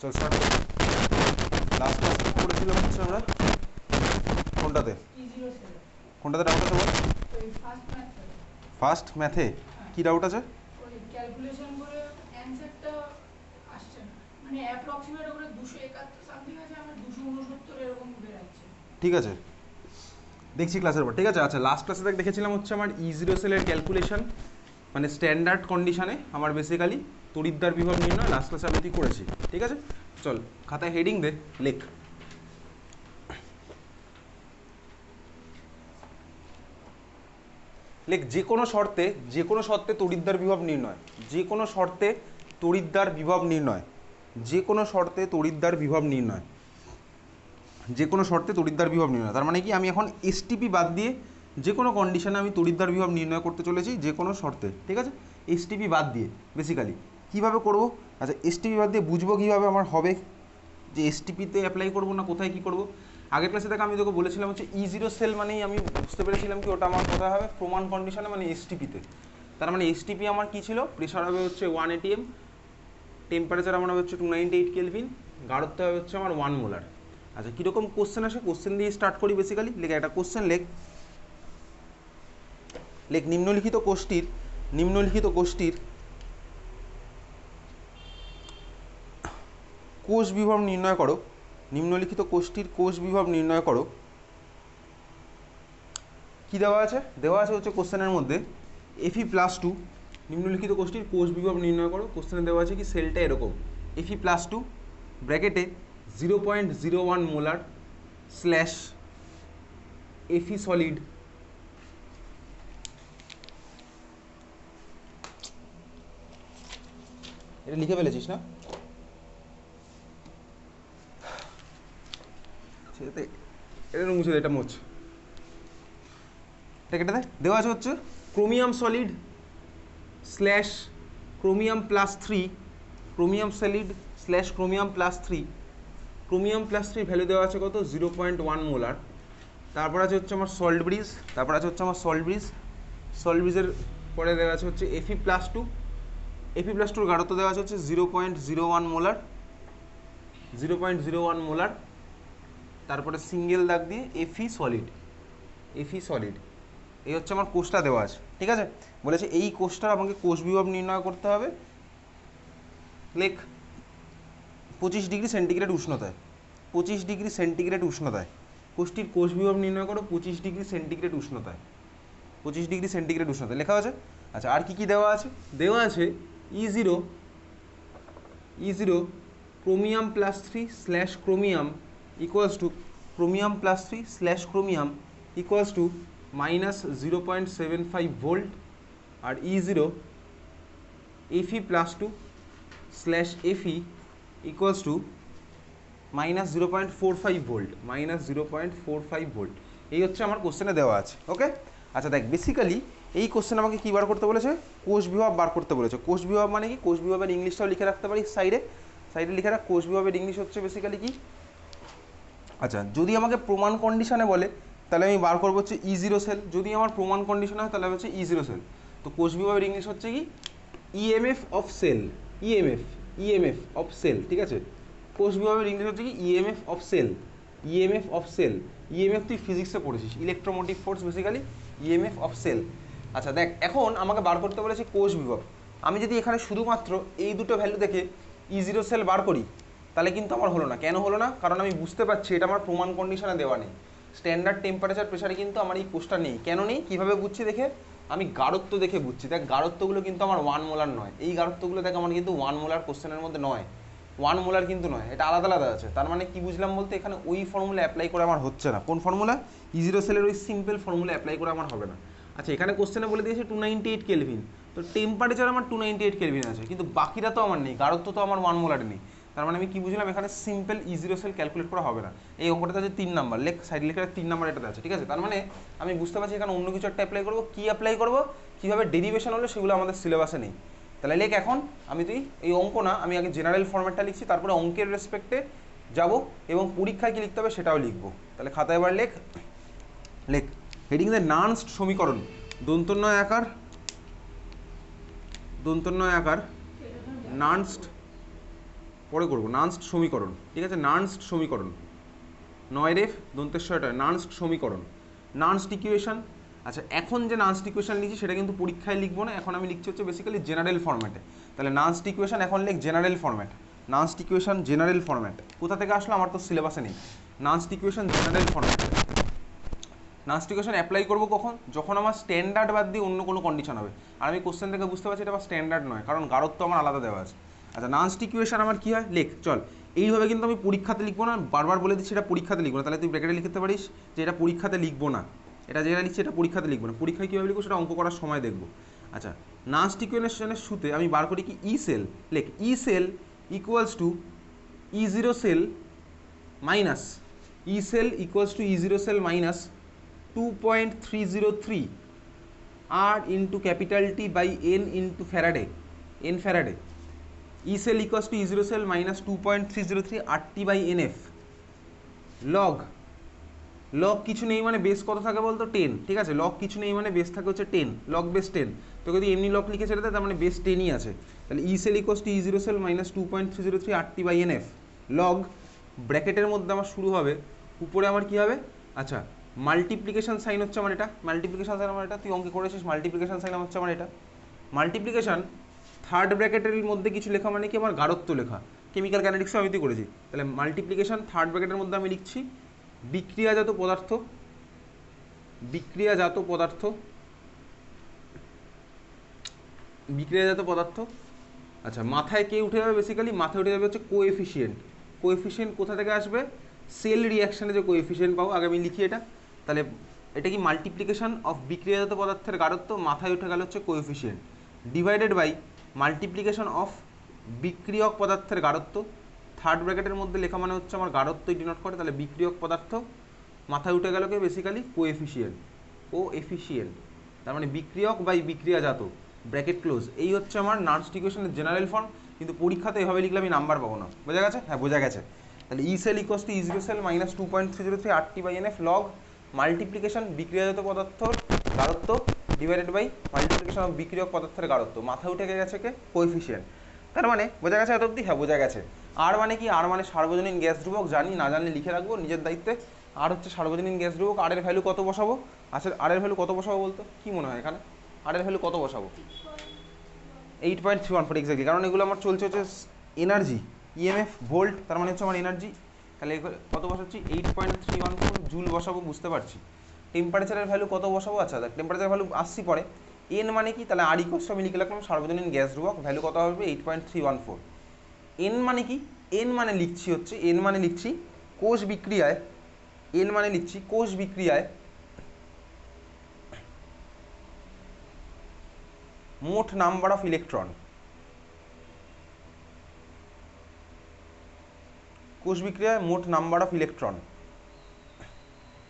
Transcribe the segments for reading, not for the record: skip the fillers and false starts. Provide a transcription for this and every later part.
চল স্টার্ট করি। Last class করেছিলাম হচ্ছে আমরা কোনটাতে কোনটাতে ডাউট আছে বল? ফার্স্ট ম্যাথে কি ডাউট আছে? ক্যালকুলেশন করে অ্যানসারটা আসছে না, মানে অ্যাপ্রক্সিমেট ওপরে 271 সামথিং আছে, আমার 269 এরকম বেরাচ্ছে। ঠিক আছে, দেখছি ক্লাসের পর। ঠিক আছে, আচ্ছা লাস্ট ক্লাসে দেখেছিলাম হচ্ছে আমার E0 সেলের ক্যালকুলেশন, মানে স্ট্যান্ডার্ড কন্ডিশনে আমার বেসিক্যালি তড়িৎদ্বার বিভব নির্ণয় লাস্ট ক্লাসে আমি করেছি। ঠিক আছে, চল খাতায় হেডিং দে, লেখ। লেখ যে কোনো শর্তে তড়িৎদ্বার বিভব নির্ণয়, যে কোনো শর্তে তড়িৎদ্বার বিভব নির্ণয়, যে কোনো শর্তে তড়িৎদ্বার বিভব নির্ণয়, যে কোনো শর্তে তড়িৎদ্বার বিভব নির্ণয়। তার মানে কি আমি এখন এসটিপি বাদ দিয়ে যে কোনো কন্ডিশনে আমি তড়িৎদ্বার বিভব নির্ণয় করতে চলেছি, যে কোনো শর্তে। ঠিক আছে, এসটিপি বাদ দিয়ে বেসিক্যালি কীভাবে করব? আচ্ছা এসটিপি বাদ দিয়ে বুঝবো কীভাবে আমার হবে, যে এসটিপিতে অ্যাপ্লাই করবো না কোথায় কী করবো। আগের ক্লাসে থেকে আমি তোকে বলেছিলাম হচ্ছে E0 সেল মানেই আমি বুঝতে পেরেছিলাম কি ওটা আমার কোথায় হবে, প্রমাণ কন্ডিশনে, মানে এসটিপিতে। তার মানে এসটিপি আমার কী ছিল, প্রেশার হবে হচ্ছে 1 ATM, টেম্পারেচার আমার হবে হচ্ছে 298 কেলভিন, গাঢ়ত্ব হবে হচ্ছে আমার 1 মোলার। আচ্ছা কীরকম কোশ্চেন আসে, কোশ্চেন দিয়ে স্টার্ট করি বেসিক্যালি। লেখা একটা কোশ্চেন লেখ নিম্নলিখিত কোষ্ঠীর কোষ বিভব নির্ণয় করো। নিম্নলিখিত কোষ্ঠীর কোষ বিভব নির্ণয় করো। কি দেওয়া আছে? দেওয়া আছে হচ্ছে কোশ্চেনের মধ্যে Fe+2, নিম্নলিখিত কোষ্ঠীর কোষ বিভব নির্ণয় করো। কোশ্চেনে দেওয়া আছে কি সেলটা এরকম Fe+2 ব্র্যাকেটে 0.01 মোলার স্ল্যাশ Fe সলিড, এটা লিখে ফেলেছিস না? সেটাতে এটা মুছে দে, এটা মোছ। এটাতে দেওয়া আছে হচ্ছে chromium solid slash chromium, chromium solid slash chromium, chromium value দেওয়া আছে কত, 0.1 মোলার। তারপর আছে হচ্ছে আমার সল্ট ব্রিজ, সল্ট ব্রিজের পরে দেওয়া আছে হচ্ছে Fe+2 গাঢ়ত্ব দেওয়া আছে হচ্ছে 0.01 মোলার, 0.01 মোলার। তারপরে সিঙ্গেল দাগ দিয়ে Fe সলিড, এই হচ্ছে আমার কোষটা দেওয়া আছে। ঠিক আছে, বলেছে এই কোষটার আমাকে কোষ বিভব নির্ণয় করতে হবে। লেখ 25 ডিগ্রি সেন্টিগ্রেড উষ্ণতায়, 25 ডিগ্রি সেন্টিগ্রেড উষ্ণতায় কোষটির কোষ বিভব নির্ণয় করো 25 ডিগ্রি সেন্টিগ্রেড উষ্ণতায়, 25 ডিগ্রি সেন্টিগ্রেড উষ্ণতায় লেখা আছে। আচ্ছা আর কি কি দেওয়া আছে? দেওয়া আছে E0 chromium slash chromium equals to chromium slash chromium equals to -0.75 volt, আর E0 Fe+2 slash Fe equals to -0.45 volt, -0.45 volt. এই হচ্ছে আমার কোশ্চেনে দেওয়া আছে। ওকে, আচ্ছা দেখ বেসিক্যালি এই কোশ্চেন আমাকে কী বার করতে বলেছে, কোষ বিভব বার করতে বলেছে। কোষ বিভব মানে কি, কোষ বিভবের ইংলিশটাও লিখে রাখতে পারি সাইডে লিখে রাখ। কোষ বিভবের ইংলিশ হচ্ছে বেসিক্যালি কি। আচ্ছা যদি আমাকে প্রমাণ কন্ডিশনে বলে তাহলে আমি বার করবো হচ্ছে E0 সেল, যদি আমার প্রমাণ কন্ডিশনে হয় তাহলে হচ্ছে E0 সেল। তো কোষ বিভবের ইংলিশ হচ্ছে কি EMF of cell, EMF of cell. ঠিক আছে, কোষ বিভবের ইংলিশ হচ্ছে কি EMF অফ সেল। EMF তুই ফিজিক্সে পড়েছিস, electromotive force, basically EMF of cell. আচ্ছা দেখ এখন আমাকে বার করতে বলেছে কোষ বিভব। আমি যদি এখানে শুধুমাত্র এই দুটো ভ্যালু দেখে E0 সেল বার করি তাহলে কিন্তু আমার হলো না। কেন হলো না? কারণ আমি বুঝতে পারছি এটা আমার প্রমাণ কন্ডিশনে দেওয়া নেই, স্ট্যান্ডার্ড টেম্পারেচার প্রেশারে কিন্তু আমার এই কোষটা নেই। কেন নেই, কীভাবে বুঝছি দেখে, আমি গাঢ়ত্ব দেখে বুঝছি। দেখ গাঢ়ত্বগুলো কিন্তু আমার 1 মোলার নয়, এই গাঢ়ত্বগুলো দেখ আমার কিন্তু 1 মোলার কোশ্চেনের মধ্যে নয়, 1 মোলার কিন্তু নয়, এটা আলাদা আলাদা আছে। তার মানে কি বুঝলাম বলতে, এখানে ওই ফর্মুলা অ্যাপ্লাই করে আমার হচ্ছে না। কোন ফর্মুলা? E0 সেলের ওই সিম্পল ফর্মুলা অ্যাপ্লাই করে আমার হবে না। আচ্ছা এখানে কোশ্চেনে বলে দিয়েছে 298 কেলভিন, তো টেম্পারেচার আমার 298 কেলভিন আছে, কিন্তু বাকিটা তো আমার নেই, গাঢ়ত্ব তো আমার 1 মোলার নেই। তার মানে আমি কি বুঝলাম, এখানে সিম্পল E0 সেল ক্যালকুলেট করা হবে না। এই অঙ্কটাতে আছে 3 নাম্বার, লেখ সাইড লেখা 3 নাম্বার এটাতে আছে। ঠিক আছে, তার মানে আমি বুঝতে পারছি এখানে অন্য কিছু একটা অ্যাপ্লাই করবো। কী অ্যাপ্লাই করবো, কীভাবে ডেরিভেশন হলো সেগুলো আমাদের সিলেবাসে নেই। তাহলে লেখ এখন আমি তুই এই অঙ্ক না, আমি আগে জেনারেল ফরম্যাটটা লিখছি, তারপরে অঙ্কের রেসপেক্টে যাব এবং পরীক্ষায় কী লিখতে হবে সেটাও লিখবো। তাহলে খাতায় এবার লেখ হেডিং দ্য নার্নস্ট সমীকরণ, দন্তন্বয় আকার নার্নস্ট পরে করবো, নার্নস্ট সমীকরণ, ঠিক আছে, নার্নস্ট সমীকরণ, 9 দন্তেশ্বরটা নার্নস্ট সমীকরণ, নার্নস্ট ইকুয়েশন। আচ্ছা, এখন যে নার্নস্ট ইকুয়েশন লিখছি সেটা কিন্তু পরীক্ষায় লিখবো না, এখন আমি লিখছি হচ্ছে বেসিক্যালি জেনারেল ফরম্যাটে। তাহলে নার্নস্ট ইকুয়েশন এখন লিখ general format, Nernst equation general format. কোথা থেকে আসলো, আমার তো সিলেবাসে নেই। Nernst equation general format, Nernst equation apply করবো কখন, যখন আমার স্ট্যান্ডার্ড বাদ দিয়ে অন্য কোনো কন্ডিশন হবে। আর আমি কোশ্চেন থেকে বুঝতে পারছি এটা আবার স্ট্যান্ডার্ড নয়, কারণ গাঢ়ত্ব আমার আলাদা দেওয়া আছে। আচ্ছা, নার্নস্ট ইকুয়েশন আমার কী হয়, লেখ চল। এইভাবে কিন্তু আমি পরীক্ষাতে লিখবো না, বারবার বলে দিচ্ছি এটা পরীক্ষাতে লিখবো না। তাহলে তুই ব্র্যাকেটে লিখতে পারিস যে এটা পরীক্ষাতে লিখবো না, এটা যেটা লিখছি এটা পরীক্ষাতে লিখবো না, পরীক্ষায় কীভাবে লিখবো সেটা অঙ্ক করার সময় দেখবো। আচ্ছা, নার্নস্ট ইকুয়েশনের শুতে আমি বার করি কি ই সেল, লেখ E cell equals to E zero cell minus, E cell equals to E zero cell minus 2.303 R into capital T by N into Faraday, N Faraday. E cell equals to E zero cell minus 2.303 RT by NF. log কিছু নেই মানে base কত থাকে বলতো 10, ঠিক আছে, log কিছু নেই মানে বেস থাকে হচ্ছে 10, log বেস 10। তো যদি এমনি log লিখে ছেড়ে দেয় তার মানে বেস 10ই আছে। তাহলে E cell equals to E zero cell minus 2.303 RT by NF log, ব্র্যাকেটের মধ্যে আমার শুরু হবে, উপরে আমার কি হবে, আচ্ছা মাল্টিপ্লিকেশন সাইন হচ্ছে আমার এটা, মাল্টিপ্লিকেশন সাইন আমার এটা, তুই অঙ্কে করেছিস, মাল্টিপ্লিকেশন সাইন হচ্ছে আমার এটা। মাল্টিপ্লিকেশন থার্ড ব্র্যাকেটের মধ্যে কিছু লেখা মানে কি আমার গাঢ়ত্ব লেখা, কেমিক্যাল কাইনেটিক্সও আমি তুই করেছি। তাহলে মাল্টিপ্লিকেশন থার্ড ব্র্যাকেটের মধ্যে আমি লিখছি বিক্রিয়াজাত পদার্থ, বিক্রিয়াজাত পদার্থ, বিক্রিয়াজাত পদার্থ। আচ্ছা, মাথায় কে উঠে যাবে, বেসিক্যালি মাথায় উঠে যাবে হচ্ছে কোএফিসিয়েন্ট। কোএফিসিয়েন্ট কোথা থেকে আসবে, সেল রিয়াকশানে যে কোএফিসিয়েন্ট পাবো, আগে আমি লিখি এটা। তাহলে এটা কি মাল্টিপ্লিকেশন অফ বিক্রিয়াজাত পদার্থের গাঢ়ত্ব, মাথায় উঠে গেল হচ্ছে coefficient, divided by multiplication of বিক্রিয়ক পদার্থের গাঢ়ত্ব। থার্ড ব্র্যাকেটের মধ্যে লেখা মানে হচ্ছে আমার গাঢ়ত্বই ডিনোট করে, তাহলে বিক্রিয়ক পদার্থ মাথায় উঠে গেল কে বেসিক্যালি কোএফিসিয়েন্ট, কোএফিসিয়েন্ট, তার মানে বিক্রিয়ক বাই বিক্রিয়াজাত, ব্র্যাকেট ক্লোজ। এই হচ্ছে আমার নার্নস্ট ইকুয়েশনের জেনারেল ফর্ম, কিন্তু পরীক্ষাতে এভাবে লিখলে আমি নাম্বার পাবো না, বোঝা গেছে? হ্যাঁ বোঝা গেছে। তাহলে E cell equals to E zero cell minus 2.303 RT by NF log multiplication বিক্রিয়াজাত পদার্থর গাঢ়ত্ব ডিভাইডেড বাই মাল্টিপ্লিকেশন অফ বিক্রিয়ক পদার্থের গাঢ়ত্ব, মাথায় উঠে গেছে কে কোএফিসিয়েন্ট। তার মানে বোঝা গেছে এত অবধি? হ্যাঁ বোঝা গেছে। আর মানে কি, আর মানে সার্বজনীন গ্যাস ধ্রুবক, জানি না জানলে লিখে রাখবো নিজের দায়িত্বে। আর হচ্ছে সার্বজনীন গ্যাস ধ্রুবক, আর এর ভ্যালু কত বসাবো, আচ্ছা আর এর ভ্যালু কত বসাবো বলতো, কি মনে হয় এখানে আর এর ভ্যালু কত বসাবো? 8.314 এক্স্যাক্টলি, কারণ এগুলো আমার চলছে হচ্ছে এনার্জি, ইএমএফ ভোল্ট, তার মানে হচ্ছে আমার এনার্জি। তাহলে কত বসাচ্ছি 8.314 জুল বসাবো, বুঝতে পারছি। টেম্পারেচারের ভ্যালু কত বসাবো, আচ্ছা দেখ টেম্পারেচার ভ্যালু আসছি পরে। এন মানে কি, তাহলে আর ইকোয়াস আমি লিখে রাখলাম সার্বজনীন গ্যাস ধ্রুবক, ভ্যালু কত হবে 8.314। এন মানে কি, এন মানে লিখছি হচ্ছে, এন মানে লিখছি কোষ বিক্রিয়ায়, এন মানে লিখছি কোষ বিক্রিয়ায় মোট নাম্বার অফ ইলেকট্রন, কোষ বিক্রিয়ায় মোট নাম্বার অফ ইলেকট্রন।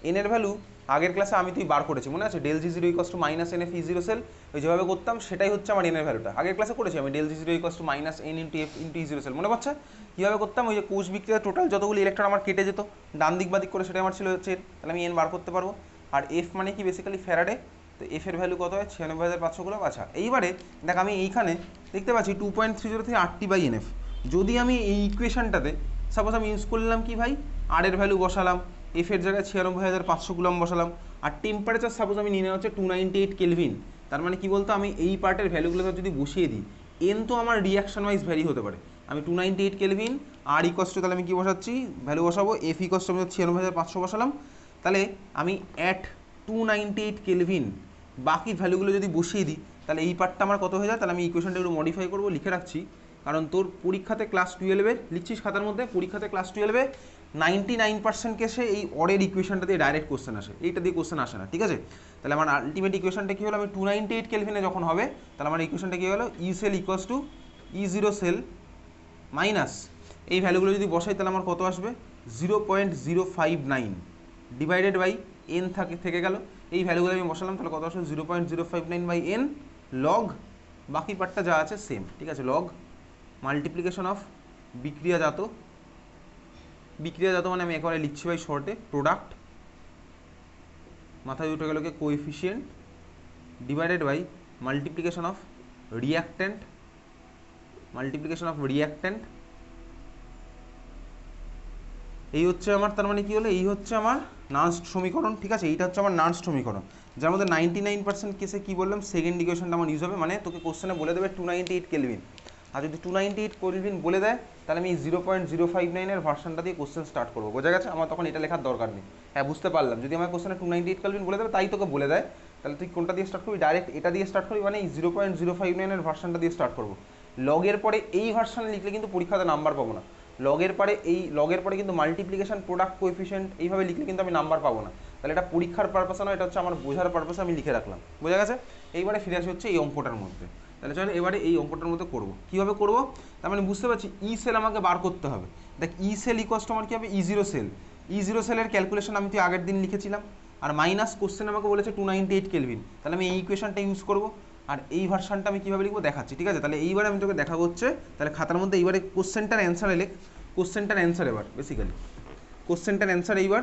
এন এর ভ্যালু আগের ক্লাসে আমি তুই বার করেছি, মনে আছে? Del G zero equals to minus N F E zero cell, ওই যেভাবে করতাম সেটাই হচ্ছে আমার এন এর ভ্যালুটা, আগের ক্লাসে করেছি আমি। Del G zero equals to minus n into F into E zero cell, মনে পাচ্ছে কীভাবে করতাম? ওই যে কোষ বিক্রিয়া টোটাল যতগুলো ইলেকট্রন আমার কেটে যেত ডান দিক বাদিক করে, সেটাই আমার ছিল হচ্ছে এন, তাহলে আমি এন বার করতে পারবো। আর এফ মানে কি বেসিক্যালি ফ্যারাডে, তো এফ এর ভ্যালু কত হয় 96,500 কুলম্ব। আচ্ছা এইবারে দেখ আমি এইখানে দেখতে পাচ্ছি 2.303 RT বাই NF। যদি আমি এই ইকুয়েশনটাতে সাপোজ আমি ইউজ করলাম কি ভাই, আর এর ভ্যালু বসালাম, এফ এর জায়গায় 96,500 কুলম্ব বসালাম, আর টেম্পারেচার সাপোজ আমি নিয়ে নেওয়া হচ্ছে 298 কেলভিন। তার মানে কি বলতো, আমি এই পার্টের ভ্যালুগুলো যদি বসিয়ে দিই, এন তো আমার রিয়াকশন ওয়াইজ ভ্যারি হতে পারে, আমি 298 কেলভিন আর ইকস টু, তাহলে আমি কী বসাচ্ছি ভ্যালু বসাবো, এফ ইকস টু আমি 96,500 বসালাম। তাহলে আমি অ্যাট 298 কেলভিন বাকি ভ্যালুগুলো যদি বসিয়ে দিই, তাহলে এই পার্টটা আমার কত হয়ে যায়। তাহলে আমি ইকুয়েশনটা একটু মডিফাই করবো, লিখে রাখছি, কারণ তোর পরীক্ষাতে ক্লাস 12-এ লিখছিস খাতার মধ্যে, পরীক্ষাতে ক্লাস 12-এ 99% কেসে এই অরের ইকুয়েশনটা দিয়ে ডাইরেক্ট কোশ্চেন আসে, এইটা দিয়ে কোশ্চেন আসে না, ঠিক আছে? তাহলে আমার আলটিমেট ইকুয়েশনটা কী হলো, আমি 298 কেলভিনে যখন হবে, তাহলে আমার ইকুয়েশনটা কী হলো, E cell equals to E zero cell minus এই ভ্যালুগুলো যদি বসাই তাহলে আমার কত আসবে 0.059 ডিভাইডেড বাই এন থেকে গেল, এই ভ্যালুগুলো আমি বসালাম, তাহলে কত আসবে 0.059 বাই এন লগ, বাকি পার্টটা যা আছে সেম, ঠিক আছে? লগ মাল্টিপ্লিকেশন অফ বিক্রিয়াজাত, বিক্রিয়াজাত মানে আমি একেবারে লিখছি ভাই শর্টে, প্রোডাক্ট মাথায় উঠে গেল কে coefficient divided by multiplication of reactant, multiplication of reactant এই হচ্ছে আমার, তার মানে কি হলো, এই হচ্ছে আমার নার্স্ট সমীকরণ, ঠিক আছে। এইটা হচ্ছে আমার নার্স্ট সমীকরণ, যার মধ্যে 99% কেসে কী বললাম, সেকেন্ড ইকুয়েশনটা আমার ইউজ হবে। মানে তোকে কোশ্চেনে বলে দেবে 298 কেলভিন, আর যদি 298 কেলভিন বলে দেয় তাহলে আমি 0.059 ভার্সনটা দিয়ে কোশ্চেন স্টার্ট করবো, বোঝা গেছে। আমার তখন এটা লেখার দরকার নেই। হ্যাঁ বুঝতে পারলাম, যদি আমার কোশ্চেনে 298 কেলভিন বলে দেবে, তাই তোকে বলে দেয়, তাহলে তুই কোনটা দিয়ে স্টার্ট করবি, ডাইরেক্ট এটা দিয়ে স্টার্ট করবি, মানে এই 0.059 ভার্সনটা দিয়ে স্টার্ট করবো। লগের পরে এই ভার্সনে লিখলে কিন্তু পরীক্ষাতে নাম্বার পাবো না। লগের পরে কিন্তু মাল্টিপ্লিকেশন, প্রোডাক্ট, কোএফিসিয়েন্ট এইভাবে লিখলে কিন্তু আমি নাম্বার পাবো না। তাহলে এটা পরীক্ষার পারপাসে নয়, এটা হচ্ছে আমার বোঝার পারপাসে আমি লিখে রাখলাম, বোঝা গেছে। এইবারে ফিরে আসি হচ্ছে এই অঙ্কটার মধ্যে। তাহলে চলো এবারে এই অঙ্কটার মধ্যে করবো, কীভাবে করবো, তার মানে বুঝতে পারছি ই সেল আমাকে বার করতে হবে। দেখ ই সেল ইকোয়াস টু আমার কী হবে, ই0 সেল। ই0 সেলের ক্যালকুলেশন আমি তুই আগের দিন লিখেছিলাম, আর মাইনাস কোশ্চেন আমাকে বলেছে 298 কেলভিন, তাহলে আমি এই ইকুয়েশনটা ইউজ করবো। আর এই ভার্সনটা আমি কীভাবে লিখবো দেখাচ্ছি, ঠিক আছে। তাহলে এইবারে আমি তোকে দেখাবো হচ্ছে, তাহলে খাতার মধ্যে এইবারে কোশ্চেনটার অ্যান্সার লেখ, কোশ্চেনটার অ্যান্সার এবার বেসিক্যালি কোশ্চেনটার অ্যান্সার এইবার।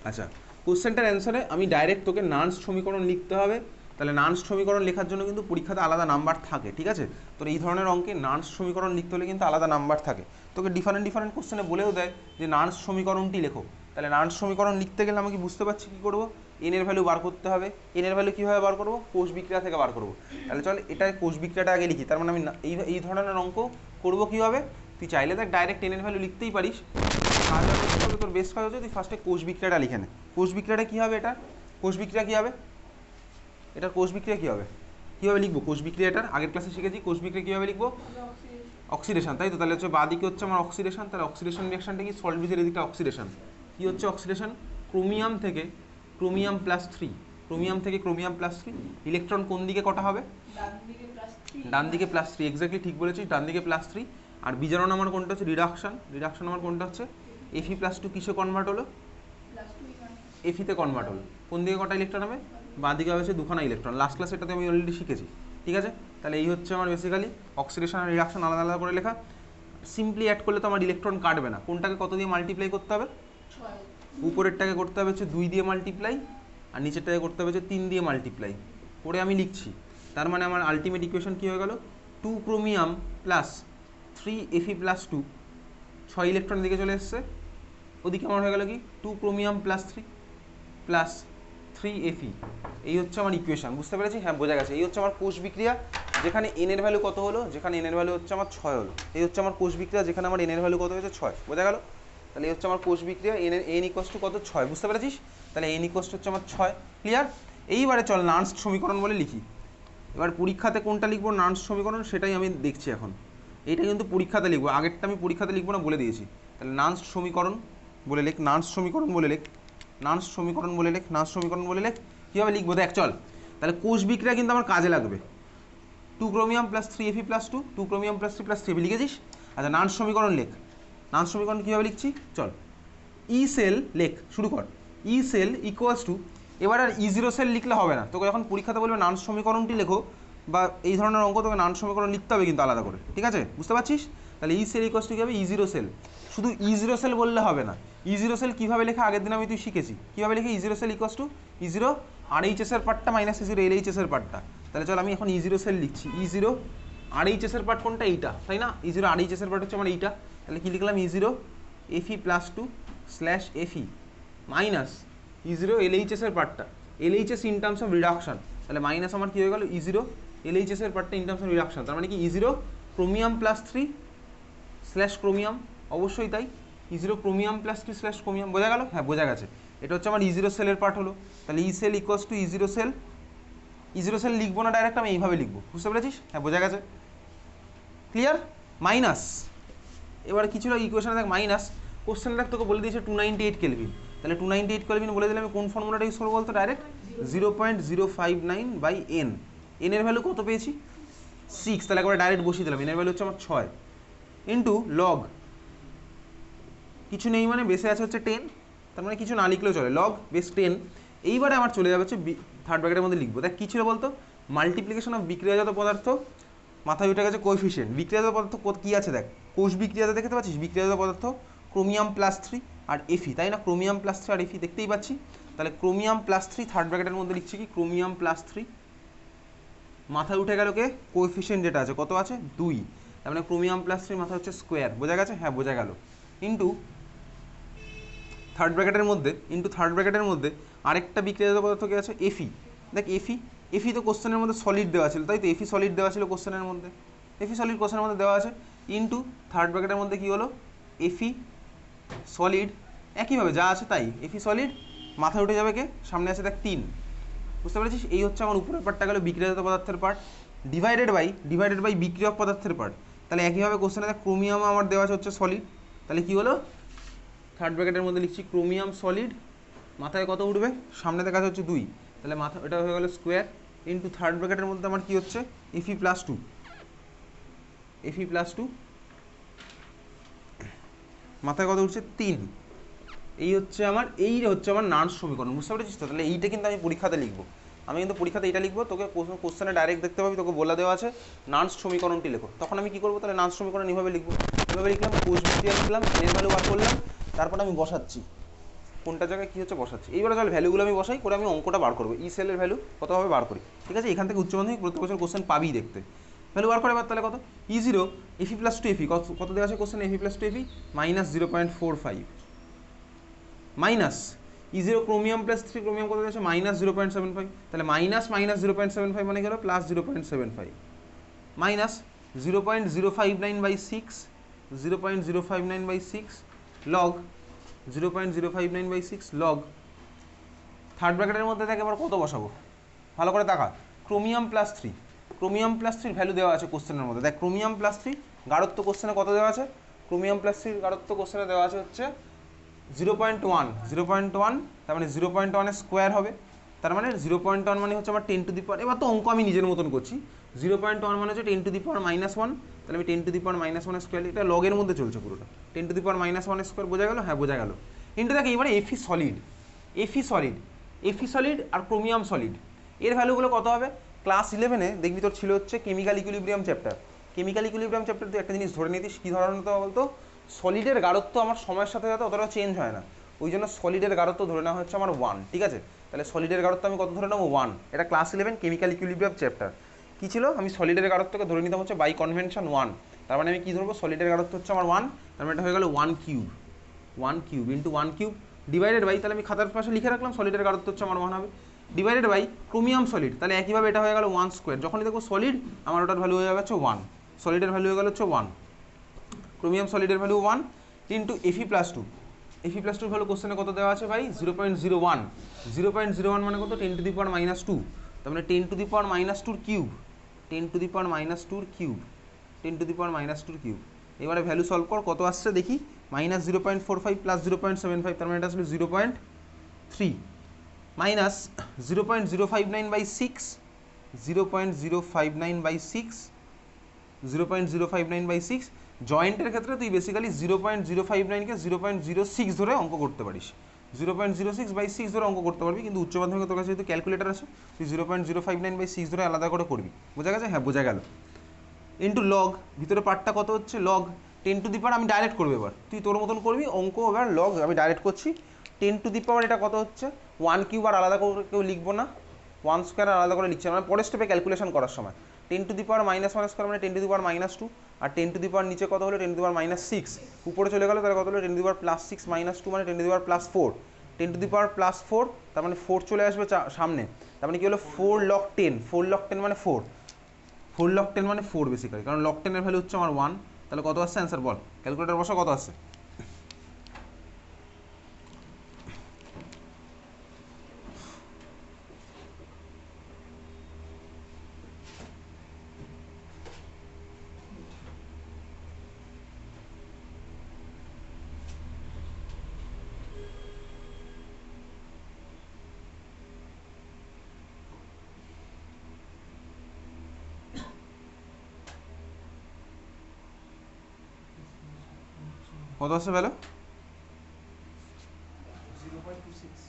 আচ্ছা, কোশ্চেনটার অ্যান্সারে আমি ডাইরেক্ট তোকে নার্স্ট সমীকরণ লিখতে হবে। তাহলে নার্স্ট সমীকরণ লেখার জন্য কিন্তু পরীক্ষাতে আলাদা নাম্বার থাকে, ঠিক আছে। তোর এই ধরনের অঙ্কে নার্স্ট সমীকরণ লিখতে হলে কিন্তু আলাদা নাম্বার থাকে। তোকে ডিফারেন্ট কোশ্চেনে বলেও দেয় যে নার্স্ট সমীকরণটি লেখো। তাহলে নার্স্ট সমীকরণ লিখতে গেলে আমাকে বুঝতে পারছি কী করবো, এন এর ভ্যালু বার করতে হবে। এন এর ভ্যালু কীভাবে বার করবো, কোষ বিক্রিয়া থেকে বার করবো। তাহলে চল এটা কোষ বিক্রিয়াটা আগে লিখি, তার মানে আমি এই ধরনের অঙ্ক করবো কীভাবে, তুই চাইলে দেখ ডাইরেক্ট এন এর ভ্যালু লিখতেই পারিস। তোর বেস্ট কাজ হচ্ছে তুই ফার্স্টে কোষ বিক্রিয়াটা লিখে নে। কোষ বিক্রিয়াটা কী হবে, এটা কোষ বিক্রিয়া কী হবে, এটার কোষ বিক্রিয়া কী হবে, কীভাবে লিখবো কোষ বিক্রিয়াটার, আগের ক্লাসে শিখেছি কোষ বিক্রিয়া কীভাবে লিখবো, অক্সিডেশন, তাই তো। তাহলে হচ্ছে বাদিকে হচ্ছে আমার অক্সিডেশন, তাহলে অক্সিডেশন রিঅ্যাকশনটা কি, সল্ট ব্রিজের এদিকটা অক্সিডেশন। কী হচ্ছে অক্সিডেশন, ক্রোমিয়াম থেকে ক্রোমিয়াম +3, ক্রোমিয়াম থেকে ক্রোমিয়াম +3, ইলেকট্রন কোন দিকে কটা হবে, ডান দিকে +3, এক্স্যাক্টলি ঠিক বলেছিস, ডান দিকে +3। আর বিজারণ আমার কোনটা হচ্ছে, রিডাকশন আমার কোনটা হচ্ছে, Fe+2 কিসে কনভার্ট হলো, এফিতে কনভার্ট হলো। কোন দিকে কটা ইলেকট্রন হবে, বাঁ দিকে হচ্ছে দুখানা ইলেকট্রন। লাস্ট ক্লাস এটাতে আমি অলরেডি শিখেছি, ঠিক আছে। তাহলে এই হচ্ছে আমার বেসিক্যালি অক্সিডেশন আর রিডাকশন আলাদা আলাদা করে লেখা। সিম্পলি অ্যাড করলে তো আমার ইলেকট্রন কাটবে না, কোনটাকে কত দিয়ে মাল্টিপ্লাই করতে হবে, উপরেরটাকে করতে হবে হচ্ছে 2 দিয়ে মাল্টিপ্লাই, আর নিচেরটাকে করতে হবে হচ্ছে 3 দিয়ে মাল্টিপ্লাই করে আমি লিখছি। তার মানে আমার আলটিমেট ইকুয়েশন কী হয়ে গেল, 2 ক্রোমিয়াম +3 Fe+2, 6 ইলেকট্রন দিকে চলে এসছে। ওদিকে আমার হয়ে গেল কি 2 ক্রোমিয়াম +3 Fe। এই হচ্ছে আমার ইকুয়েশন, বুঝতে পেরেছি, হ্যাঁ বোঝা গেছে। এই হচ্ছে আমার কোষ বিক্রিয়া, যেখানে এন এর ভ্যালু কত হলো, যেখানে এন এর ভ্যালু হচ্ছে আমার 6 হলো। এই হচ্ছে আমার কোষ বিক্রিয়া, যেখানে আমার এন এর ভ্যালু কত হয়েছে 6, বোঝা গেল। তাহলে এই হচ্ছে আমার কোষ বিক্রিয়া, এন ইকুয়াস টু কত, 6, বুঝতে পেরেছিস। তাহলে এন ইকুয়াস টু হচ্ছে আমার 6, ক্লিয়ার। এইবারে চল নার্স্ট সমীকরণ বলে লিখি। এবার পরীক্ষাতে কোনটা লিখবো নার্স্ট সমীকরণ, সেটাই আমি দেখছি এখন। এইটা কিন্তু পরীক্ষাতে লিখবো, আগেরটা আমি পরীক্ষাতে লিখবো না বলে দিয়েছি। তাহলে নার্স্ট সমীকরণ বলে লেখ, নার্স্ট সমীকরণ বলে লেখ, নার্স্ট সমীকরণ বলে লেখ, নার্স্ট সমীকরণ বলে লেখ। কীভাবে লিখবো দেখ চল। তাহলে কোষ বিক্রিয়া কিন্তু আমার কাজে লাগবে, 2 ক্রোমিয়াম +3 Fe+2, 2 ক্রোমিয়াম +3 লিখেছিস। আচ্ছা নার্স্ট সমীকরণ লেখ, নার্স্ট সমীকরণ কীভাবে লিখছি চল। ই সেল লেখ, শুরু কর। ই সেল ইকুয়ালস টু, এবার আর ই0 সেল লিখলে হবে না, তোকে যখন পরীক্ষাতে বলবে নার্স্ট সমীকরণটি লেখো বা এই ধরনের অঙ্ক, তোকে নার্স্ট সমীকরণ লিখতে হবে কিন্তু আলাদা করে, ঠিক আছে, বুঝতে পারছিস। তাহলে ই সেল ইকুয়ালস টু কী হবে, ই0 সেল। শুধু ই0 সেল বললে হবে না, ই0 সেল কীভাবে লেখা আগের দিন আমি তুই শিখেছি, কীভাবে লিখে ই0 সেল ইকুয়ালস টু ই0 RHS এর পার্টটা মাইনাস ই0 LHS এর পার্টটা। তাহলে চল আমি এখন ই0 সেল লিখছি, ই0 RHS এর পার্ট কোনটা, এইটা, তাই না, ই0 RHS এর পার্ট হচ্ছে আমার এইটা। তাহলে কী লিখলাম, ই0 Fe+2/Fe মাইনাস ই0 LHS এর পার্টটা, LHS in terms of reduction. তাহলে মাইনাস আমার কী হয়ে গেল, ই0 LHS এর পার্টটা ইন টার্মস অফ রিডাকশন। তার মানে কি ই0 ক্রোমিয়াম +3/ক্রোমিয়াম, অবশ্যই তাই, ই0 ক্রোমিয়াম +3/ক্রোমিয়াম, বোঝা গেল, হ্যাঁ বোঝা গেছে। এটা হচ্ছে আমার ই0 সেলের পার্ট হলো। তাহলে E cell equals two ই0 sell, ই0 sell লিখবো না ডাইরেক্ট, আমি এইভাবে লিখবো, বুঝতে পেরেছিস, হ্যাঁ বোঝা গেছে, ক্লিয়ার। মাইনাস, এবার কিছু ইকুয়েশনে দেখ মাইনাস, কোশ্চেন দেখ তোকে বলে দিয়েছে 298 কেলভিন। তাহলে 298 কেলভিন বলে দিলে আমি কোন ফর্মুলাটা ইউজ করবো বলতো, ডাইরেক্ট 0.059/n। এন এর ভ্যালু কত পেয়েছি 6, তাহলে একবার ডাইরেক্ট বসিয়ে দিলাম, এন এর ভ্যালু হচ্ছে আমার 6 ইন্টু লগ, কিছু নেই মানে বেসে আছে হচ্ছে 10, তার মানে কিছু না লিখলেও চলে, লগ বেস 10। এইবারে আমার চলে যাবে হচ্ছে থার্ড ব্র্যাকেটের মধ্যে লিখবো। দেখ কী ছিল বলতো, মাল্টিপ্লিকেশন অফ বিক্রিয়াজাত পদার্থ, মাথায় উঠে গেছে কোএফিসিয়েন্ট। বিক্রিয়াজাত পদার্থ কী আছে দেখ, কোষ বিক্রিয়াতে দেখতে পাচ্ছিস, বিক্রিয়াজাত পদার্থ ক্রোমিয়াম +3 আর Fe, তাই না, ক্রোমিয়াম +3 আর Fe দেখতেই পাচ্ছি। তাহলে ক্রোমিয়াম +3 থার্ড ব্র্যাকেটের মধ্যে লিখছি কি, ক্রোমিয়াম +3, মাথায় উঠে গেল কে, কোএফিসিয়েন্ট যেটা আছে কত আছে 2, তার মানে ক্রোমিয়াম +3 মাথা হচ্ছে স্কোয়ার, বোঝা গেছে, হ্যাঁ বোঝা গেল। ইন্টু থার্ড ব্র্যাকেটের মধ্যে আরেকটা বিক্রিয়াজাত পদার্থ কি আছে, এফি। দেখ এফি তো কোশ্চেনের মধ্যে সলিড দেওয়া ছিল, তাই তো এফি সলিড দেওয়া ছিল কোশ্চেনের মধ্যে, এফি সলিড কোশ্চেনের মধ্যে দেওয়া আছে, ইন্টু থার্ড ব্র্যাকেটের মধ্যে কী হলো, এফি সলিড, একইভাবে যা আছে তাই, এফি সলিড মাথায় উঠে যাবে কে, সামনে আছে দেখ 3, বুঝতে পেরেছিস? এই হচ্ছে আমার উপরের পার্টটা গেল বিক্রিয়াজাত পদার্থের পার্ট, ডিভাইডেড বাই বিক্রিয়ক পদার্থের পার্ট। তাহলে একইভাবে কোশ্চেনে দেখ ক্রোমিয়াম আমার দেওয়া আছে হচ্ছে সলিড, তাহলে কী হলো, থার্ড ব্র্যাকেটের মধ্যে লিখছি ক্রোমিয়াম সলিড, মাথায় কত উঠবে, সামনে দেখা হচ্ছে 2, তাহলে মাথা এটা হয়ে গেল স্কোয়ার, ইন্টু থার্ড ব্র্যাকেটের মধ্যে আমার কী হচ্ছে, এফি প্লাস টু, মাথায় কত উঠছে 3। এই হচ্ছে আমার নার্স সমীকরণ, বুঝতে পেরেছিস তো? তাহলে এইটা কিন্তু আমি পরীক্ষাতে লিখবো, আমি কিন্তু পরীক্ষাতে এটা লিখবো, তোকে কোশ্চেনে ডাইরেক্ট দেখতে পাবি, তোকে বলা দেওয়া আছে নার্স সমীকরণটি লেখো, তখন আমি কী করবো, তাহলে নার্স সমীকরণ এইভাবে লিখবো, এইভাবে লিখলাম, কোষ বিক্রিয়া লিখলাম, এর ভ্যালু বার করলাম, তারপর আমি বসাচ্ছি কোনটা জায়গায় কী হচ্ছে বসাচ্ছি। এইবারে চল ভ্যালুগুলো আমি বসাই, করে আমি অঙ্কটা বার করবো, ই সেলের ভ্যালু কতভাবে বার করি, ঠিক আছে? এখান থেকে উচ্চ মাধ্যমিক প্রত্যেক বছর কোশ্চেন পাবি দেখতে, ভ্যালু বার করে এবার তাহলে কত, E0 এফি প্লাস 2 এফি, কত দেওয়া আছে question, F E plus 2 F E minus 0.45, minus E0 chromium plus 3 chromium কত দেওয়া আছে মাইনাস 0.75, তাহলে মাইনাস 0.75 মানে গেল plus 0.75, minus 0.059/6 log 0.059/6 log, third ব্র্যাকেটের মধ্যে থেকে আবার কত বসাবো, ভালো করে দেখা, ক্রোমিয়াম প্লাস 3 ভ্যালু দেওয়া আছে কোশ্চেনের মধ্যে, দেখ ক্রোমিয়াম প্লাস 3 গাঢ়ত্ব কোশ্চেনে কত দেওয়া আছে, ক্রোমিয়াম প্লাস 3 গাঢ়ত্ব কোশ্চেনে দেওয়া আছে হচ্ছে 0.1, তার মানে 0.1 স্কোয়ার হবে, তার মানে 0.1 মানে হচ্ছে আমার 10 টু দি পাওয়ার, এবার তো অঙ্ক আমি নিজের মতন করছি, 0.1 মানে হচ্ছে 10 টু দি পাওয়ার -1, তাহলে আমি 10 টু দি পাওয়ার -1 স্কোয়ার, এটা লগের মধ্যে চলছে পুরোটা, 10 টু দি পাওয়ার -1 স্কোয়ার, বোঝা গেল? হ্যাঁ বোঝা গেল। ইন্টু দেখ এইবারে এফি সলিড আর ক্রোমিয়াম সলিড, এর ভ্যালুগুলো কত হবে, ক্লাস 11-এ দেখবি তোর ছিল হচ্ছে কেমিক্যাল ইকুইলিব্রিয়াম চ্যাপ্টার, তুই একটা জিনিস ধরে নিতিস, কী ধরনের হতো বলতো, সলিডের গাঢ়ত্ব আমার সময়ের সাথে সাথে অতটা চেঞ্জ হয় না, ওই জন্য সলিডের গাঢ়ত্ব ধরে নেওয়া হচ্ছে আমার 1, ঠিক আছে? তাহলে সলিডের গাঢ়ত্ব আমি কত ধরে নেবো, 1, এটা ক্লাস 11 কেমিক্যাল ইকুইলিব্রিয়াম চ্যাপ্টার। কী ছিল, আমি সলিডের গাঢ়ত্বকে ধরে নিতাম হচ্ছে বাই কনভেনশন 1, তার মানে আমি কী ধরবো, সলিডের গাঢ়ত্ব হচ্ছে আমার 1, তার মানে এটা হয়ে গেল 1 cube into 1 cube divided by, তাহলে আমি খাতার পাশে লিখে রাখলাম সলিডের গাঢ়ত্ব হচ্ছে আমার 1 হবে, ডিভাইডেড বাই ক্রোমিয়াম সলিড, তাহলে একইভাবে এটা হয়ে গেল 1 স্কোয়ার, যখনই দেখো সলিড আমার ওটার ভ্যালু হয়ে যাবে হচ্ছে 1, সলিডের ভ্যালু হয়ে গেল হচ্ছে 1, ক্রোমিয়াম সলিডের value 1 into F E plus 2 value কোশ্চেনে কত দেওয়া আছে ভাই, 0.01 মানে কত, 10 টু দি পাওয়ার -2, তার মানে 10 to the power -2 cube, 10 to the power -2 cube, এবারে ভ্যালু সলভ কর, কত আসছে দেখি, -0.45 প্লাস 0.75, তার মানে এটা আসলে 0.3, মাইনাস 0.059/6, জয়েন্টের ক্ষেত্রে তুই বেসিক্যালি 0.059কে 0.06 ধরে অঙ্ক করতে পারিস, 0.06/6 ধরে অঙ্ক করতে পারবি, কিন্তু উচ্চ মাধ্যমিকে তোর কাছে যেহেতু ক্যালকুলেটার আছে, তুই 0.059/6 ধরে আলাদা করে করবি, বোঝা গেছে? হ্যাঁ বোঝা গেল। ইন্টু লগ, ভিতরে পার্টটা কত হচ্ছে, লগ 10 টু দি পাওয়ার, আমি ডাইরেক্ট করবো, এবার তুই তোর মতন করবি অঙ্ক, এবার লগ আমি ডাইরেক্ট করছি, 10 টু দি পাওয়ার এটা কত হচ্ছে 1 কিউব, আর আলাদা করে কেউ লিখবো না, 1 স্কোয়ার আলাদা করে লিখছে, মানে পরের স্টেপে ক্যালকুলেশন করার সময় 10 টু দি পাওয়ার -1 স্কোয়ার মানে 10 to the power -2, R 10 to the পাওয়ার নিচে কত হলো, 10 টু দি পাওয়ার -6, উপরে চলে গেলো, তাহলে কত হলো, 10 টু দি পাওয়ার +6 -2 মানে 10 to the power +4, 10 to the পাওয়ার +4, তার মানে 4 চলে আসবে সামনে, তার মানে কি হলো 4 log 10 মানে 4 log 10 মানে 4 বেসিক্যালি, কারণ log 10 এর ভ্যালু হচ্ছে আমার 1, তাহলে কত আসছে অ্যান্সার বল, ক্যালকুলেটর বসা, কত আসছে, কত আসছে ভ্যালু, 0.26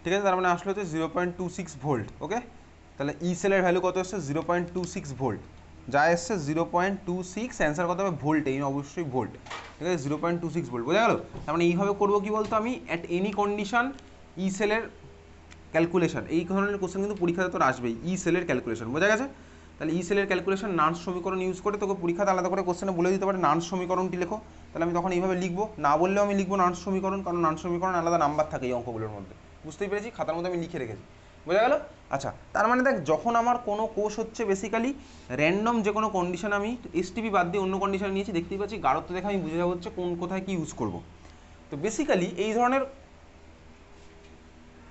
ঠিক আছে? তার মানে আসলে হচ্ছে 0.26 ভোল্ট, ওকে? তাহলে ই সেলের ভ্যালু কত এসছে, 0.26 ভোল্ট, যা এসছে 0.26, অ্যান্সার কত হবে ভোল্ট, এই অবশ্যই ভোল্ট, ঠিক আছে? 0.26 ভোল্ট, বোঝা গেল? তার মানে এইভাবে করবো কি বলতো, আমি অ্যাট এনি কন্ডিশন ই সেলের ক্যালকুলেশন, এই ধরনের কোশ্চেন কিন্তু পরীক্ষাতে তোর আসবেই, ই সেলের ক্যালকুলেশন, বোঝা গেছে? তাহলে ই সেলের ক্যালকুলেশন নান্স সমীকরণ ইউজ করে তোকে পরীক্ষাতে আলাদা করে কোশ্চেনে বলে দিতে পারে নান্স সমীকরণটি লেখো, তাহলে আমি তখন এইভাবে লিখবো, না বললেও আমি লিখবো নান্স সমীকরণ, কারণ নান্স সমীকরণ আলাদা নাম্বার থাকে এই অঙ্কগুলোর মধ্যে, বুঝতেই পেরেছি, খাতার মধ্যে আমি লিখে রেখেছি, বোঝা গেল। আচ্ছা, তার মানে দেখ যখন আমার কোনো কোষ হচ্ছে বেসিক্যালি র্যান্ডম যে কোনো কন্ডিশন, আমি এসটিপি বাদ দিয়ে অন্য কন্ডিশন নিয়েছি, দেখতেই পাচ্ছি গাঢ়ত্ব দেখে আমি বুঝে যাবো হচ্ছে কোন কোথায় কি ইউজ করবো। তো বেসিক্যালি এই ধরনের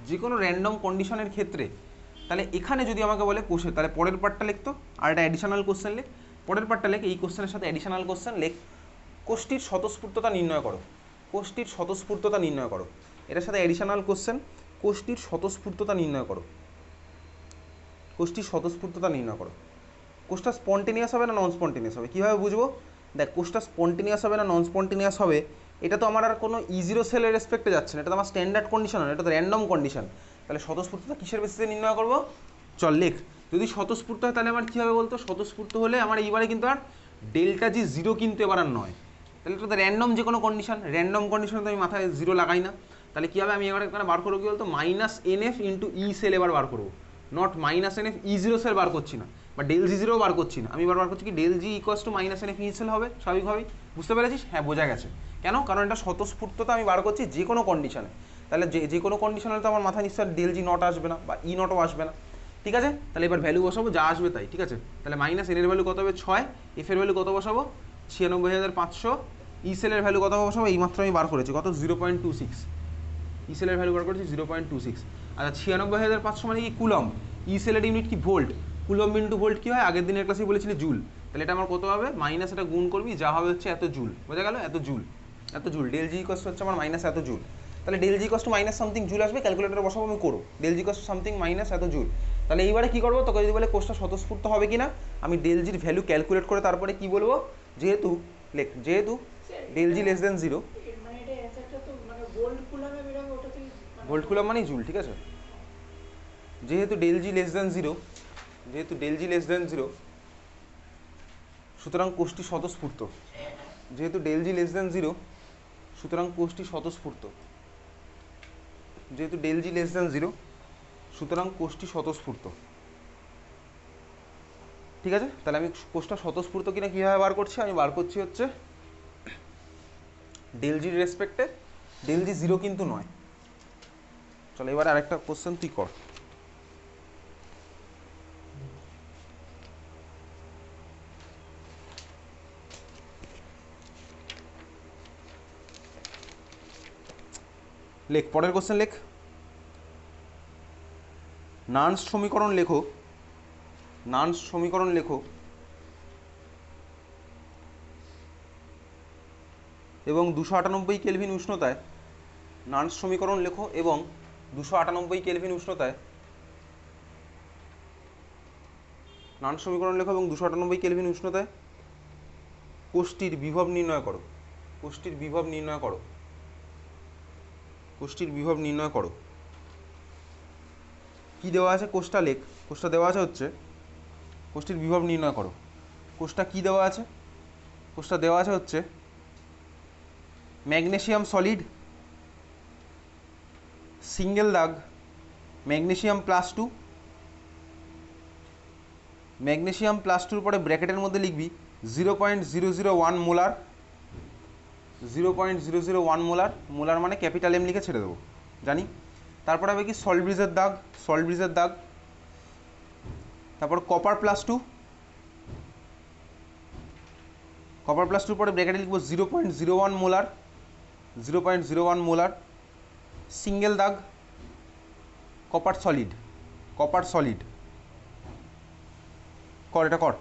যে কোনো র্যান্ডম কন্ডিশনের ক্ষেত্রে তাহলে এখানে যদি আমাকে বলে কোষে, তাহলে পরের পার্টটা লিখতো আর একটা অ্যাডিশনাল কোশ্চেন লেখ, পরের পার্টটা লেখ, এই কোশ্চেনের সাথে অ্যাডিশনাল কোশ্চেন লেখ, কোষটির স্বতঃস্ফূর্ততা নির্ণয় করো, কোষটির স্বতঃস্ফূর্ততা নির্ণয় করো, এটার সাথে অ্যাডিশনাল কোশ্চেন, কোষটির স্বতঃস্ফূর্ততা নির্ণয় করো, কোষটির স্বতঃস্ফূর্ততা নির্ণয় করো। কোষটা স্পন্টেনিয়াস হবে না নন স্পন্টেনিয়াস হবে, কীভাবে বুঝবো? দেখ কোষটা স্পন্টেনিয়াস হবে না নন স্পন্টেনিয়াস হবে, এটা তো আমার আর কোনো ইজিরো সেলের রেসপেক্টে যাচ্ছে না, এটা তো আমার স্ট্যান্ডার্ড কন্ডিশন, এটা তো র্যান্ডম কন্ডিশন, তাহলে স্বতঃস্ফূর্ততা কিসের বেসিসে নির্ণয় করবো? চল লেখ, যদি স্বতঃস্ফূর্ত হয় তাহলে আমার কী হবে বলতো, স্বতঃস্ফূর্ত হলে আমার এইবারে কিন্তু আর ডেল্টা জি জিরো কিন্তু এবার আর নয়, তাহলে এটা তো র্যান্ডম যে কোনো কন্ডিশন, র্যান্ডম কন্ডিশনে তো আমি মাথায় জিরো লাগাই না, তাহলে কী হবে আমি এবার এখানে বার করবো কী বলতো, minus N F into E cell এবার বার করবো, not minus N F E zero cell বার করছি না, বা ডেল জি জিরো বার করছি না, আমি এবার বার করছি কি del G equals to minus N F E cell হবে স্বাভাবিকভাবেই, বুঝতে পেরেছিস? হ্যাঁ বোঝা গেছে, কেন? কারণ এটা স্বতঃস্ফূর্ততা আমি বার করছি যে কোনো কন্ডিশনে, তাহলে যে কোনো কন্ডিশনে তো আমার মাথায় নিশ্চয় ডেল জি নট আসবে না বা ই নটও আসবে না, ঠিক আছে? তাহলে এবার ভ্যালু বসাবো যা আসবে তাই, ঠিক আছে? তাহলে মাইনাস এন এর ভ্যালু কত হবে 6, এফ এর ভ্যালু কত বসাবো 96,500, ই সেলের ভ্যালু কত বসাবো এইমাত্র আমি বার করেছি কত 0.26, ই সেলের ভ্যালু বার করেছি 0.26। আচ্ছা 96,500 মানে কি কুলম্ব, ই সেলের ইউনিট কি ভোল্ট, কুলম্ব ইন্টু ভোল্ট কী হয় আগের দিনের ক্লাসে বলেছিলি জুল, তাহলে এটা আমার কত হবে মাইনাস এটা গুণ করবি যা হবে হচ্ছে এত জুল, বোঝা গেল? এত জুল, এত জুল, ডেল জি কস্ট হচ্ছে আমার মাইনাস এত জুল, তাহলে ডেল জি কস্ট মাইনাস সামথিং জুল আসবে, ক্যালকুলেটারে বসাবো আমি করো ডেল জি কস্ট সামথিং মাইনাস এত জুল। তাহলে এইবারে কী করবো, তোকে যদি বলে কোষটা স্বতঃস্ফূর্ত হবে কিনা, আমি ডেল জির ভ্যালু ক্যালকুলেট করে তারপরে কি বলবো, যেহেতু লেখ যেহেতু ডেল জি লেস দেন জিরো, মানে এটা অ্যান্সারটা তো মানে ভোল্ট কুলামে বেরাবে, ওটাতে ভোল্ট কুলাম মানেই জুল, ঠিক আছে? যেহেতু ডেল জি লেস দেন জিরো, যেহেতু ডেল জি লেস দেন জিরো, সুতরাং কোষটি স্বতঃস্ফূর্ত, যেহেতু ডেল জি লেস দেন জিরো সুতরাং কোষটি স্বতঃস্ফূর্ত, যেহেতু ডেল জি লেস দেন জিরো সুতরাং কোষটি স্বতঃস্ফূর্ত, ঠিক আছে? তাহলে আমি কোষটা স্বতঃস্ফূর্ত কিনা কীভাবে বার করছি, আমি বার করছি হচ্ছে ডেল জির রেসপেক্টে, ডেল জি জিরো কিন্তু নয়। চলো এবার আরেকটা কোশ্চেন তুই কর। লেখ পরের কোশ্চেন লেখ, নান্স সমীকরণ লেখো, নান্স সমীকরণ লেখো এবং 298 কেলভিন উষ্ণতায়, নান্স সমীকরণ লেখো এবং 298 কেলভিন উষ্ণতায়, নান্স সমীকরণ লেখো এবং 298 কেলভিন উষ্ণতায় কোষটির বিভব নির্ণয় করো, কোষটির বিভব নির্ণয় করো, কোষটির বিভব নির্ণয় করো। কি দেওয়া আছে কোষটা লেখ, কোষটা দেওয়া আছে হচ্ছে কোষটির বিভব নির্ণয় করো, কোষটা কি দেওয়া আছে, কোষটা দেওয়া আছে হচ্ছে ম্যাগনেসিয়াম সলিড, সিঙ্গেল দাগ ম্যাগনেসিয়াম +2, ম্যাগনেসিয়াম +2 পরে ব্র্যাকেটের মধ্যে লিখবি 0.001 মোলার, 0.001 মোলার, মোলার মানে ক্যাপিটাল এম লিখে ছেড়ে দেবো জানি। তারপর হবে কি সল্ট ব্রিজের দাগ, সল্ট ব্রিজের দাগ, তারপর কপার +2, কপার +2 পরে ব্র্যাকেটে লিখবো 0.01 মোলার, 0.01 মোলার, সিঙ্গেল দাগ কপার সলিড, কপার সলিড, কর এটা কর।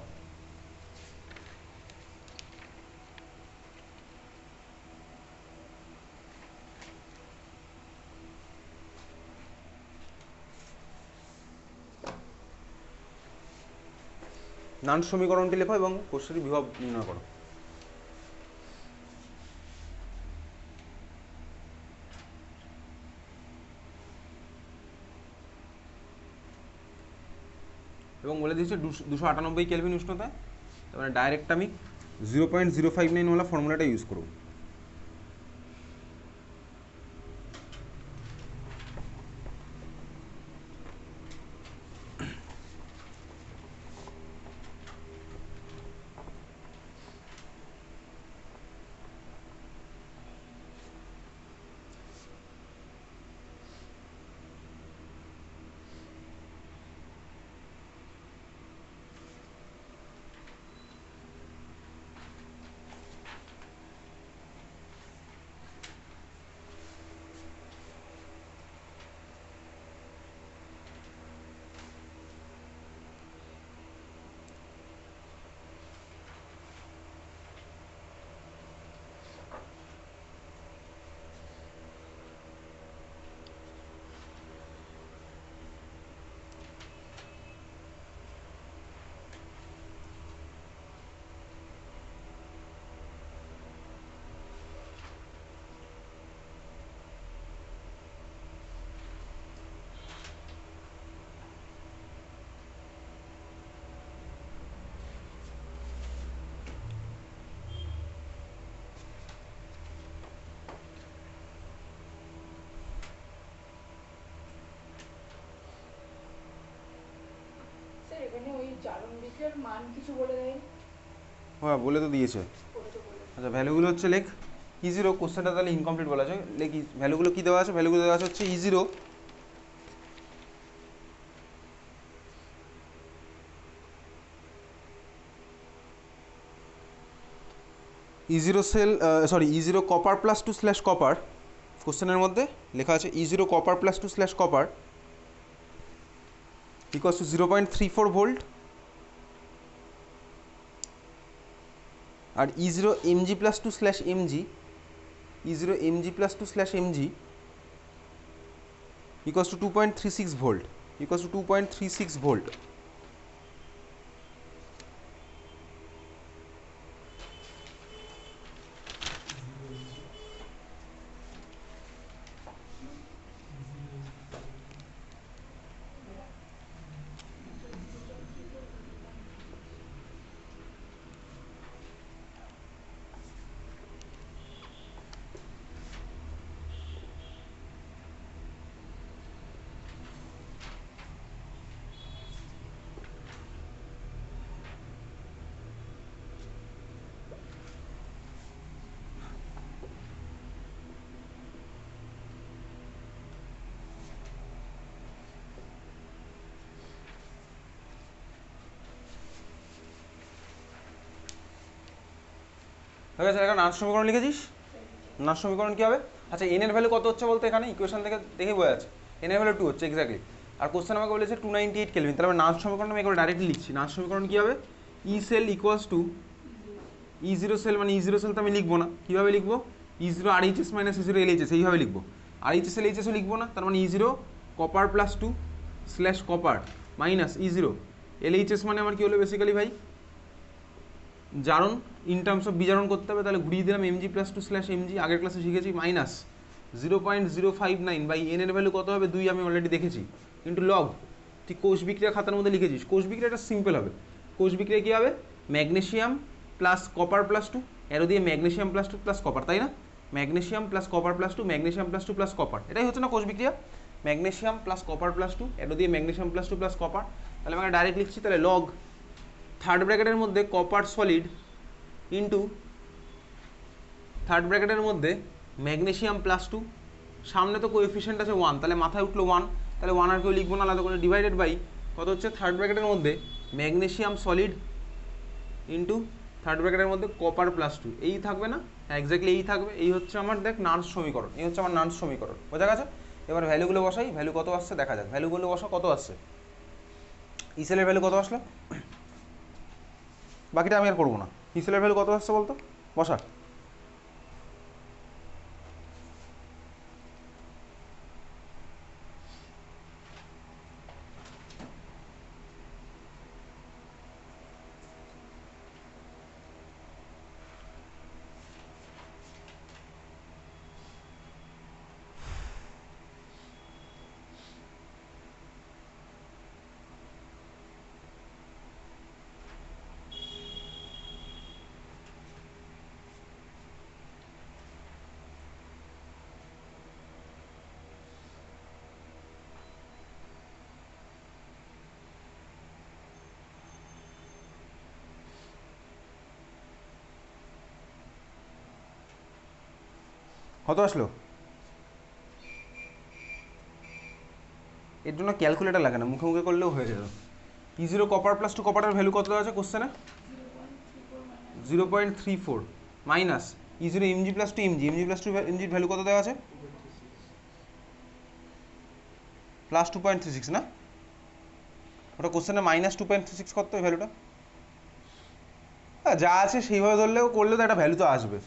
নান্স সমীকরণটি লেখো এবং কোষটির বিভব নির্ণয় করো। এবং বলে দিয়েছে 298 কেলভিন উষ্ণতায়, তার মানে ডাইরেক্ট আমি 0.059 ওয়ালা ফর্মুলাটা ইউজ করব। এর মান কিছু বলে দেয়? হ্যাঁ বলে তো দিয়েছে। আচ্ছা ভ্যালুগুলো হচ্ছে লেখ E0, কোশ্চেনটা তাহলে ইনকমপ্লিট বলা আছে, লেখ ভ্যালুগুলো কী দেওয়া আছে, ভ্যালুগুলো দেওয়া আছে হচ্ছে E0 E0 cell sorry E0 copper plus 2 slash copper, কোশ্চেনের মধ্যে লেখা আছে E0 copper plus 2 slash copper equals to 0.34 volt, আর E0 mg plus 2 slash mg, E0 mg plus 2 slash mg equals to 2.36 volt, equals to 2.36 volt. ঠিক আছে, এখন nut সমীকরণ লিখেছিস, nut সমীকরণ কী হবে? আচ্ছা এন এর ভ্যালু কত হচ্ছে বলতে, এখানে ইকুয়েশন থেকে দেখে বোঝা যাচ্ছে এন এর ভ্যালু 2 হচ্ছে এক্স্যাক্টলি, আর কোশ্চেন আমাকে বলেছে 298 কেলভিন, তাহলে আমি নাট সমীকরণ আমি একবার ডাইরেক্টলি লিখছি। নাট সমীকরণ কী হবে? E cell equals to E0 cell, মানে E0 সেল তো আমি লিখবো না, কীভাবে লিখবো? E0 RHS minus E0 LHS এইভাবে লিখবো, RHS LHSও লিখবো না, তার মানে E0 copper plus 2 slash copper minus E0 LHS, মানে আমার কী হলো বেসিক্যালি ভাই জারণ, ইন টার্মস অফ বিজারণ করতে হবে, তাহলে ঘুরিয়ে দিলাম mg প্লাস 2 স্ল্যাশ mg, আগের ক্লাসে শিখেছি মাইনাস 0.059 বাই এন এর ভ্যালু কত হবে 2, আমি অলরেডি দেখেছি, কিন্তু লগ ঠিক কোষ বিক্রিয়া খাতার মধ্যে লিখেছিস, কোষ বিক্রিয়াটা সিম্পল হবে, কোষ বিক্রিয়া কী হবে? ম্যাগনেশিয়াম প্লাস কপার প্লাস 2, এরও দিয়ে ম্যাগনেশিয়াম প্লাস 2 প্লাস কপার, তাই না? Magnesium plus copper plus 2, magnesium plus 2 plus copper, এটাই হচ্ছে না কোষ বিক্রিয়া? ম্যাগনেশিয়াম প্লাস কপার প্লাস 2, এরও দিয়ে ম্যাগনেশিয়াম প্লাস 2 প্লাস কপার, তাহলে আমি ডাইরেক্ট লিখছি, তাহলে লগ থার্ড ব্র্যাকেটের মধ্যে কপার সলিড ইন্টু থার্ড ব্র্যাকেটের মধ্যে ম্যাগনেশিয়াম প্লাস 2, সামনে তো কোএফিসিয়েন্ট আছে 1, তাহলে মাথায় উঠলো 1, তাহলে 1 আর কেউ লিখবো না, আলাদা করে ডিভাইডেড বাই কত হচ্ছে থার্ড ব্র্যাকেটের মধ্যে ম্যাগনেশিয়াম সলিড ইন্টু থার্ড ব্র্যাকেটের মধ্যে কপার প্লাস 2, এই থাকবে না? হ্যাঁ এক্স্যাক্টলি এই থাকবে, এই হচ্ছে আমার দেখ নার্স সমীকরণ, এই হচ্ছে আমার নার্স সমীকরণ, বোঝা গেছে? এবার ভ্যালুগুলো বসাই, ভ্যালু কত আসছে দেখা যাক, ভ্যালুগুলো বসা কত আসছে, ইসেলের ভ্যালু কত আসলো, বাকিটা আমি আর করবো না, ইসেলের ভ্যালু কত আসছে বলতো, বসা। কত আসলো? এর জন্য ক্যালকুলেটার লাগে না, মুখে মুখে করলেও হয়ে যাবে। E0 কপার প্লাস 2 কপারের ভ্যালু কত দেওয়া আছে কোশ্চেনে? 0.34 minus E0 mg plus 2 mg, mg plus 2 mg value কত দেওয়া আছে? প্লাস 2.36 না, ওটা কোশ্চেনে মাইনাস 2.36 কত ওই ভ্যালুটা? হ্যাঁ যা আছে সেইভাবে ধরলেও করলেও তো একটা ভ্যালু তো আসবে,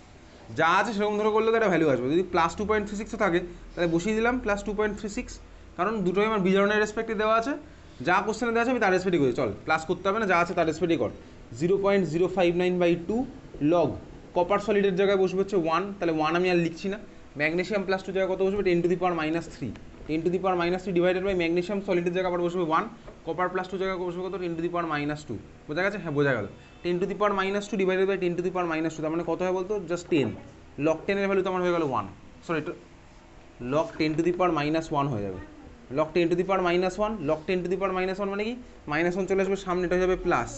যা আছে সেরকম ধরে করলেও তো একটা ভ্যালু আসবে, যদি প্লাস 2.36 থাকে তাহলে বসিয়ে দিলাম প্লাস 2.36, কারণ দুটোই আমার বিজারণের রেসপেক্টে দেওয়া আছে, যা কোশ্চেনে দেওয়া আছে আমি তার রেসপেক্টই করি, চল প্লাস করতে হবে না, যা আছে তার রেসপেক্টই কর। 0.059/2 লগ কপার সলিডের জায়গায় বসবে হচ্ছে 1, তাহলে 1 আমি আর লিখছি না, ম্যাগনেশিয়াম প্লাস 2 জায়গায় কত বসবে 10⁻³ 10⁻³ ডিভাইডেড বাই ম্যাগনেশিয়াম সলিডের জায়গায় আবার বসবে 1, কপার প্লাস 2 জায়গায় বসবে কত 10⁻², বোঝা গেছে? হ্যাঁ বোঝা গেল, 10⁻² ডিভাইডেড বাই 10⁻², তার মানে কত হয় বলতো জাস্ট 10, লগ 10 এর ভ্যালু তো আমার হয়ে গেল 1, সরি লগ 10⁻1 হয়ে যাবে, লগ 10⁻1, লগ 10⁻1 মানে কি -1 চলে আসবে সামনে, এটা হয়ে যাবে প্লাস,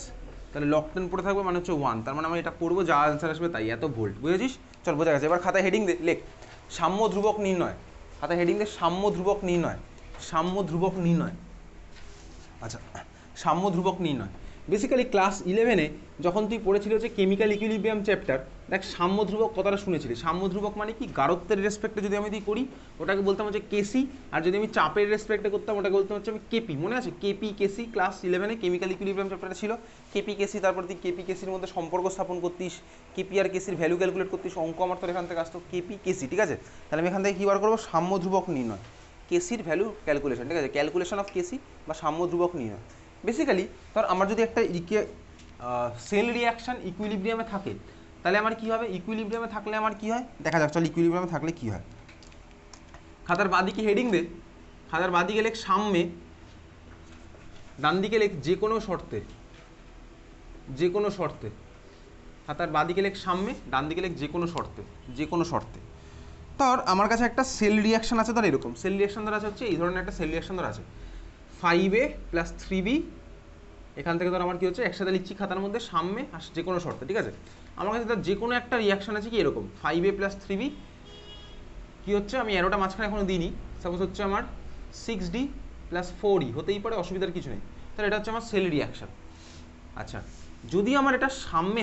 তাহলে লগ 10 পড়ে থাকবে মানে হচ্ছে 1, তার মানে আমি এটা করবো, যা আনসার আসবে তাই, এত ভোল্ট, বুঝেছিস? চল বোঝা গেছে। এবার খাতায় হেডিং দে, লেখ সাম্য ধ্রুবক নির্ণয়। খাতায় হেডিং দে সাম্য ধ্রুবক নির্ণয়, সাম্য ধ্রুবক নির্ণয়। আচ্ছা, সাম্য ধ্রুবক নির্ণয় বেসিক্যালি ক্লাস 11-এ যখন তুই পড়েছিলি হচ্ছে কেমিক্যাল ইকুইলিব্রিয়াম চ্যাপ্টার, দেখ সাম্য ধ্রুবক কথাটা শুনেছিলি। সাম্য ধ্রুবক মানে কি, গাঢ়ত্বের রেসপেক্টে যদি আমি করি ওটাকে বলতাম হচ্ছে কেসি, আর যদি আমি চাপের রেসপেক্টে করতাম ওটাকে বলতাম হচ্ছে আমি কেপি। মনে আছে কেপি কেসি? ক্লাস 11-এ কেমিক্যাল ইকুইলিব্রিয়াম চ্যাপ্টারে ছিল কেপি কেসি। তারপর তুই কেপি কেসির মধ্যে সম্পর্ক স্থাপন করতিস, কেপি আর কেসির ভ্যালু ক্যালকুলেট করতিস, অঙ্ক আমার তোর এখান থেকে আসতো কেপি কেসি, ঠিক আছে? তাহলে আমি এখান থেকে কী বার করবো, সাম্য ধ্রুবক নির্ণয়, কেসির ভ্যালু ক্যালকুলেশন, ঠিক আছে? ক্যালকুলেশন অফ কেসি বা সাম্য ধ্রুবক নির্ণয়। বেসিক্যালি ধর আমার যদি একটা সেল রিয়াকশান ইকুইলিব্রিয়ামে থাকে, তাহলে আমার কী হবে, ইকুইলিব্রিয়ামে থাকলে আমার কী হয় দেখা যাক। চল ইকুইলিব্রিয়ামে থাকলে কী হয়, খাতার বাঁদিকে হেডিং দে, খাতার বাঁদিকে লেখ সাম্যে, ডান দিকে লেখ যে কোনো শর্তে, যে কোনো শর্তে। খাতার বাঁদিকে লেখ সাম্যে, ডান দিকে লেখ যে কোনো শর্তে, যে কোনো শর্তে। ধর আমার কাছে একটা সেল রিয়াকশান আছে, ধর এরকম সেল রিয়াকশান ধর আছে হচ্ছে এই ধরনের একটা সেল রিয়াকশান ধর আছে 5A + 3B। এখান থেকে ধর আমার কি হচ্ছে, একসাথে লিখছি খাতার মধ্যে সাম্যে আর যে কোনো শর্তে, ঠিক আছে? আমার কাছে ধর যে কোনো একটা রিয়াকশান আছে কি এরকম 5A + 3B, কি হচ্ছে আমি অ্যারোটা মাঝখানে এখনো দিইনি, সাপোজ হচ্ছে আমার 6D + 4E, হতেই পারে, অসুবিধার কিছু নেই। তাহলে এটা হচ্ছে আমার সেল রিয়াকশান। আচ্ছা, যদি আমার এটা সাম্যে